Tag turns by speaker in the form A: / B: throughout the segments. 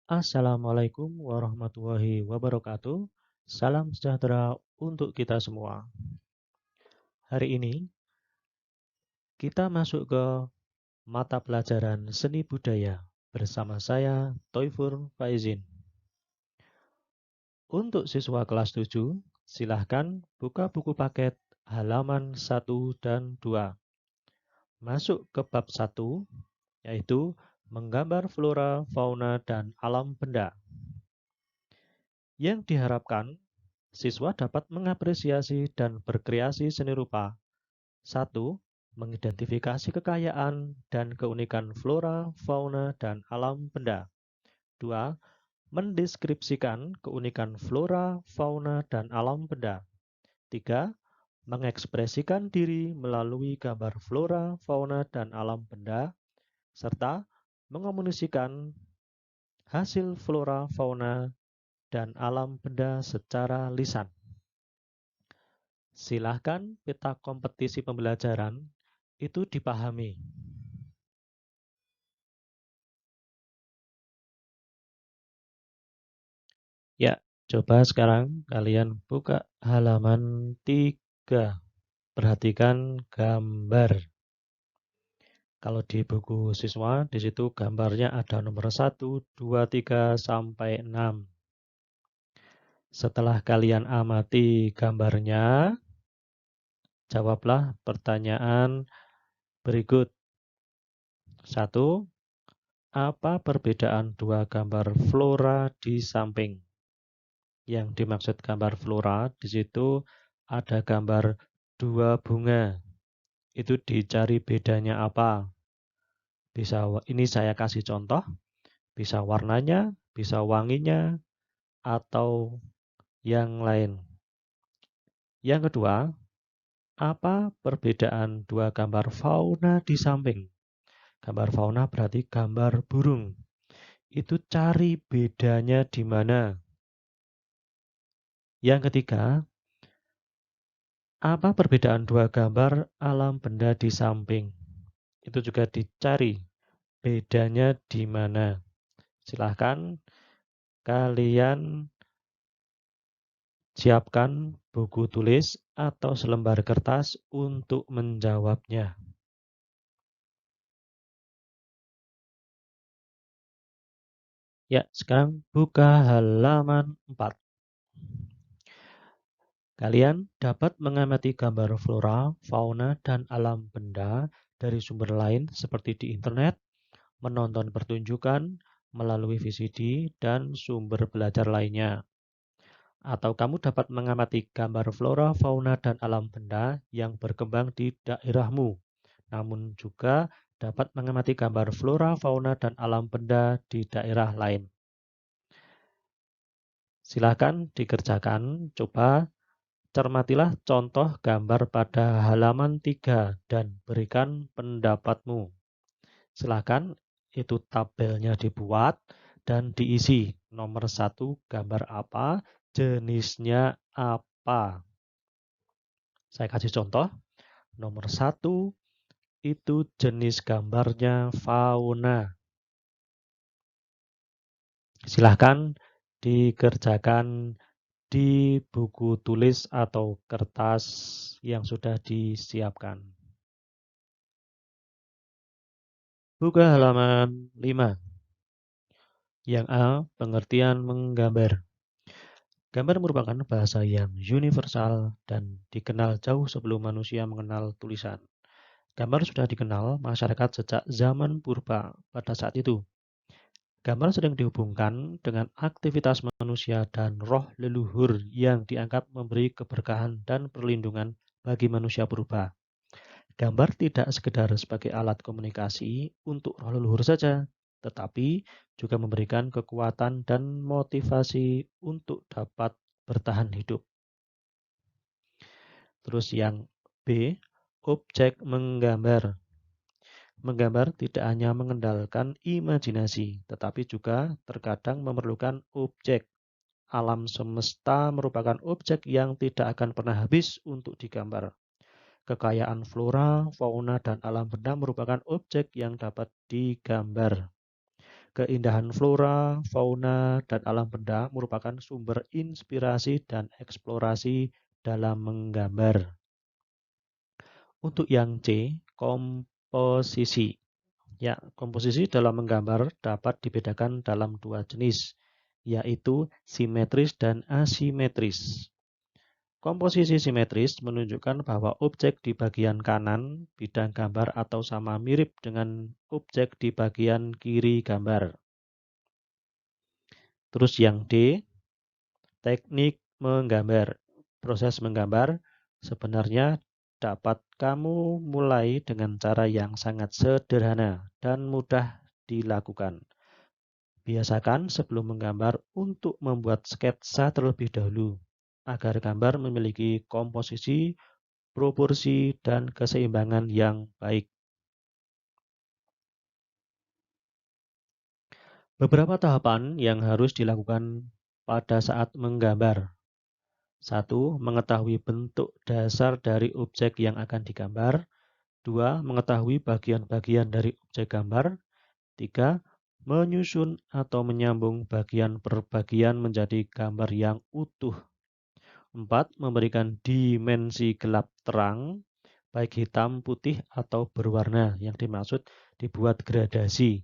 A: Assalamualaikum warahmatullahi wabarakatuh. Salam sejahtera untuk kita semua. Hari ini kita masuk ke mata pelajaran seni budaya bersama saya Toifur Faizin. Untuk siswa kelas 7, silahkan buka buku paket halaman 1 dan 2. Masuk ke bab 1, yaitu menggambar flora, fauna, dan alam benda. Yang diharapkan siswa dapat mengapresiasi dan berkreasi seni rupa. 1. Mengidentifikasi kekayaan dan keunikan flora, fauna, dan alam benda. 2. Mendeskripsikan keunikan flora, fauna, dan alam benda. 3. Mengekspresikan diri melalui gambar flora, fauna, dan alam benda, serta mengomunikasikan hasil flora, fauna, dan alam benda secara lisan. Silahkan peta kompetisi pembelajaran itu dipahami. Ya, coba sekarang kalian buka halaman 3. Perhatikan gambar. Kalau di buku siswa, di situ gambarnya ada nomor 1, 2, 3, sampai 6. Setelah kalian amati gambarnya, jawablah pertanyaan berikut. 1. Apa perbedaan dua gambar flora di samping? Yang dimaksud gambar flora, di situ ada gambar dua bunga. Itu dicari bedanya apa? Ini saya kasih contoh, bisa warnanya, bisa wanginya, atau yang lain. Yang kedua, apa perbedaan dua gambar fauna di samping? Gambar fauna berarti gambar burung. Itu cari bedanya di mana? Yang ketiga, apa perbedaan dua gambar alam benda di samping? Itu juga dicari bedanya di mana. Silahkan kalian siapkan buku tulis atau selembar kertas untuk menjawabnya. Ya, sekarang buka halaman 4. Kalian dapat mengamati gambar flora, fauna, dan alam benda dari sumber lain seperti di internet, menonton pertunjukan melalui VCD, dan sumber belajar lainnya. Atau kamu dapat mengamati gambar flora, fauna, dan alam benda yang berkembang di daerahmu. Namun juga dapat mengamati gambar flora, fauna, dan alam benda di daerah lain. Silakan dikerjakan, coba cermatilah contoh gambar pada halaman 3 dan berikan pendapatmu. Silakan itu tabelnya dibuat dan diisi. Nomor 1 gambar apa, jenisnya apa. Saya kasih contoh. Nomor 1 itu jenis gambarnya fauna. Silahkan dikerjakan di buku tulis atau kertas yang sudah disiapkan. Buka halaman 5. Yang A, pengertian menggambar. Gambar merupakan bahasa yang universal dan dikenal jauh sebelum manusia mengenal tulisan. Gambar sudah dikenal masyarakat sejak zaman purba pada saat itu. Gambar sering dihubungkan dengan aktivitas manusia dan roh leluhur yang dianggap memberi keberkahan dan perlindungan bagi manusia purba. Gambar tidak sekedar sebagai alat komunikasi untuk roh leluhur saja, tetapi juga memberikan kekuatan dan motivasi untuk dapat bertahan hidup. Terus yang B, objek menggambar. Menggambar tidak hanya mengandalkan imajinasi, tetapi juga terkadang memerlukan objek. Alam semesta merupakan objek yang tidak akan pernah habis untuk digambar. Kekayaan flora, fauna, dan alam benda merupakan objek yang dapat digambar. keindahan flora, fauna, dan alam benda merupakan sumber inspirasi dan eksplorasi dalam menggambar. Untuk yang C, komposisi. Ya, komposisi dalam menggambar dapat dibedakan dalam dua jenis, yaitu simetris dan asimetris. Komposisi simetris menunjukkan bahwa objek di bagian kanan bidang gambar atau sama mirip dengan objek di bagian kiri gambar. Terus yang D, teknik menggambar. Proses menggambar sebenarnya dapat kamu mulai dengan cara yang sangat sederhana dan mudah dilakukan. Biasakan sebelum menggambar untuk membuat sketsa terlebih dahulu, agar gambar memiliki komposisi, proporsi, dan keseimbangan yang baik. Beberapa tahapan yang harus dilakukan pada saat menggambar. 1. Mengetahui bentuk dasar dari objek yang akan digambar. 2. Mengetahui bagian-bagian dari objek gambar. 3. Menyusun atau menyambung bagian per bagian menjadi gambar yang utuh. 4. Memberikan dimensi gelap terang, baik hitam, putih, atau berwarna. Yang dimaksud dibuat gradasi.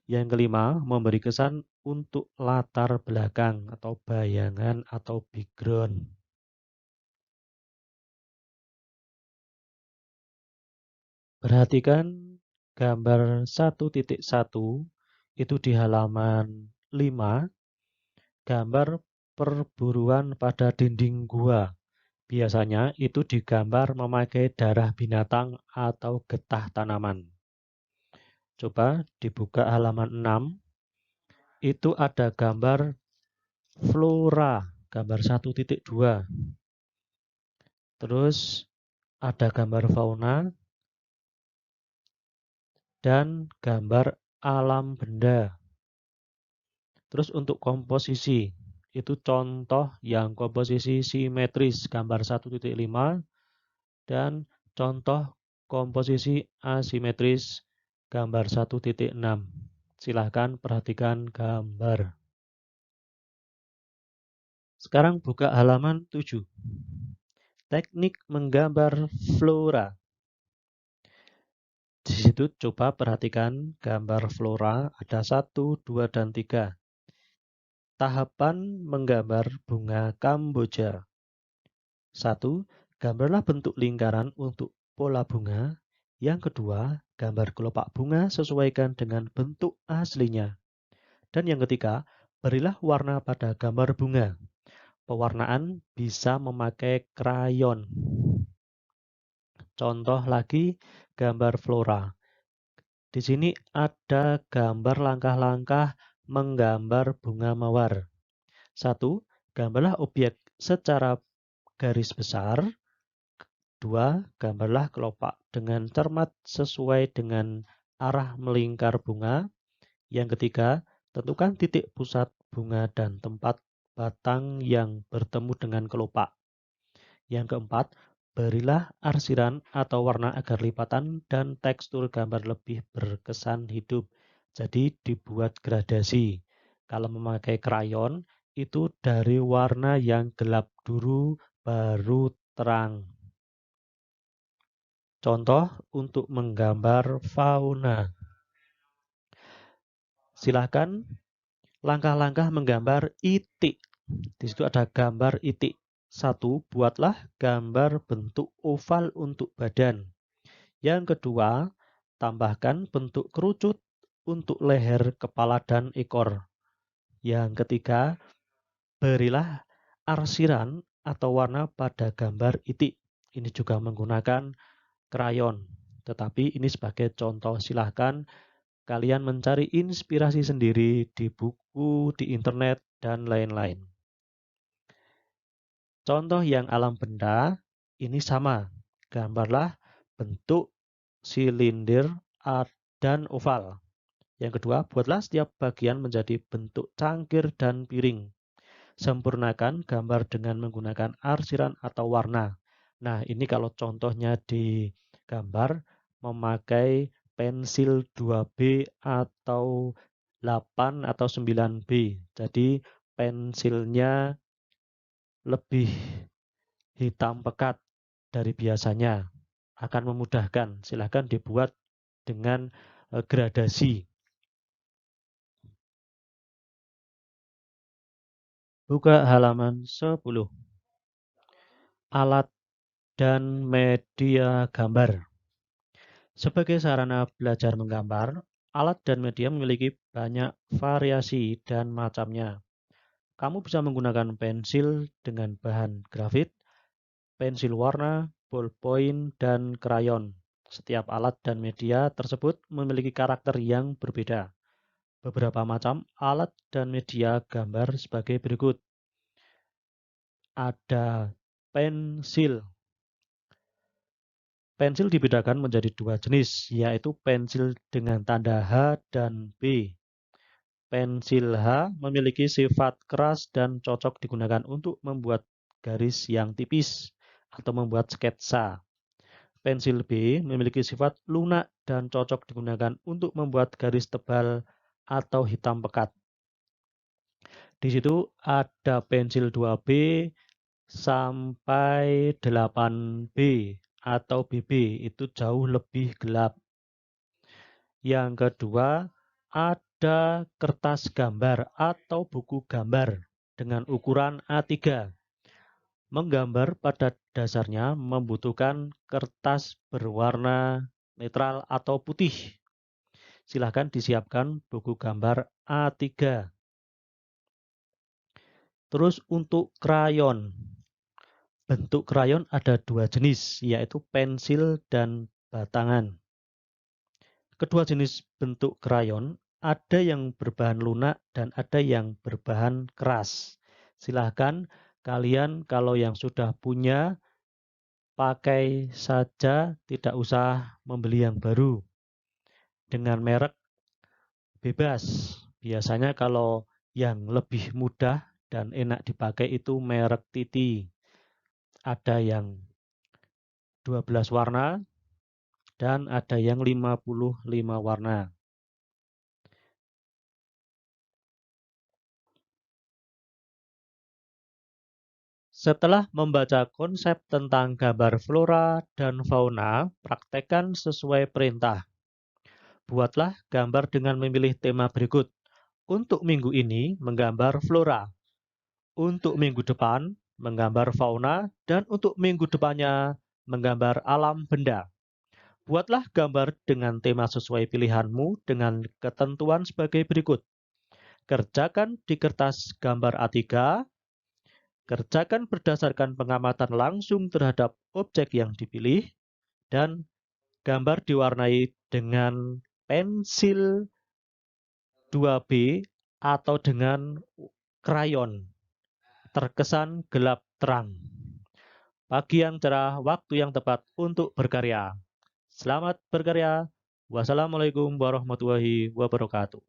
A: Yang kelima, memberi kesan untuk latar belakang atau bayangan atau background. Perhatikan gambar 1.1 itu di halaman 5, gambar perburuan pada dinding gua. Biasanya itu digambar memakai darah binatang atau getah tanaman. Coba dibuka halaman 6, itu ada gambar flora, gambar 1.2. Terus ada gambar fauna dan gambar alam benda. Terus untuk komposisi, itu contoh yang komposisi simetris gambar 1.5 dan contoh komposisi asimetris gambar 1.6. Silahkan perhatikan gambar. Sekarang buka halaman 7. Teknik menggambar flora. Di situ coba perhatikan gambar flora ada 1, 2, dan 3. Tahapan menggambar bunga Kamboja. 1. Gambarlah bentuk lingkaran untuk pola bunga. Yang kedua, gambar kelopak bunga sesuaikan dengan bentuk aslinya. Dan yang ketiga, berilah warna pada gambar bunga. Pewarnaan bisa memakai krayon. Contoh lagi gambar flora. Di sini ada gambar langkah-langkah menggambar bunga mawar. 1. Gambarlah objek secara garis besar. 2. Gambarlah kelopak dengan cermat sesuai dengan arah melingkar bunga. Yang ketiga, tentukan titik pusat bunga dan tempat batang yang bertemu dengan kelopak. Yang keempat, berilah arsiran atau warna agar lipatan dan tekstur gambar lebih berkesan hidup. Jadi dibuat gradasi. Kalau memakai krayon, itu dari warna yang gelap dulu baru terang. Contoh untuk menggambar fauna. Silakan langkah-langkah menggambar itik. Di situ ada gambar itik. 1. Buatlah gambar bentuk oval untuk badan. Yang kedua, tambahkan bentuk kerucut untuk leher, kepala, dan ekor. Yang ketiga, berilah arsiran atau warna pada gambar itik. Ini juga menggunakan krayon. Tetapi ini sebagai contoh, silahkan kalian mencari inspirasi sendiri di buku, di internet, dan lain-lain. Contoh yang alam benda, ini sama. Gambarlah bentuk silinder dan oval. Yang kedua, buatlah setiap bagian menjadi bentuk cangkir dan piring. Sempurnakan gambar dengan menggunakan arsiran atau warna. Nah, ini kalau contohnya di gambar memakai pensil 2B atau 8 atau 9B. Jadi pensilnya lebih hitam pekat dari biasanya. Akan memudahkan. Silahkan dibuat dengan gradasi. Buka halaman 10. Alat dan media gambar. Sebagai sarana belajar menggambar, alat dan media memiliki banyak variasi dan macamnya. Kamu bisa menggunakan pensil dengan bahan grafit, pensil warna, ballpoint, dan krayon. Setiap alat dan media tersebut memiliki karakter yang berbeda. Beberapa macam alat dan media gambar sebagai berikut. Ada pensil. Pensil dibedakan menjadi dua jenis, yaitu pensil dengan tanda H dan B. Pensil H memiliki sifat keras dan cocok digunakan untuk membuat garis yang tipis atau membuat sketsa. Pensil B memiliki sifat lunak dan cocok digunakan untuk membuat garis tebal atau hitam pekat. Di situ ada pensil 2B sampai 8B atau BB, itu jauh lebih gelap. Yang kedua, ada kertas gambar atau buku gambar dengan ukuran A3. Menggambar pada dasarnya membutuhkan kertas berwarna netral atau putih. Silahkan disiapkan buku gambar A3. Terus untuk krayon. Bentuk krayon ada dua jenis, yaitu pensil dan batangan. Kedua jenis bentuk krayon ada yang berbahan lunak dan ada yang berbahan keras. Silahkan kalian kalau yang sudah punya pakai saja, tidak usah membeli yang baru. Dengan merek bebas. Biasanya kalau yang lebih mudah dan enak dipakai itu merek Titi. Ada yang 12 warna dan ada yang 55 warna. Setelah membaca konsep tentang gambar flora dan fauna, praktekkan sesuai perintah. Buatlah gambar dengan memilih tema berikut. Untuk minggu ini, menggambar flora. Untuk minggu depan, menggambar fauna. Dan untuk minggu depannya, menggambar alam benda. Buatlah gambar dengan tema sesuai pilihanmu dengan ketentuan sebagai berikut. Kerjakan di kertas gambar A3. Kerjakan berdasarkan pengamatan langsung terhadap objek yang dipilih, dan gambar diwarnai dengan pensil 2B atau dengan krayon, terkesan gelap terang. Pagi yang cerah, waktu yang tepat untuk berkarya. Selamat berkarya. Wassalamualaikum warahmatullahi wabarakatuh.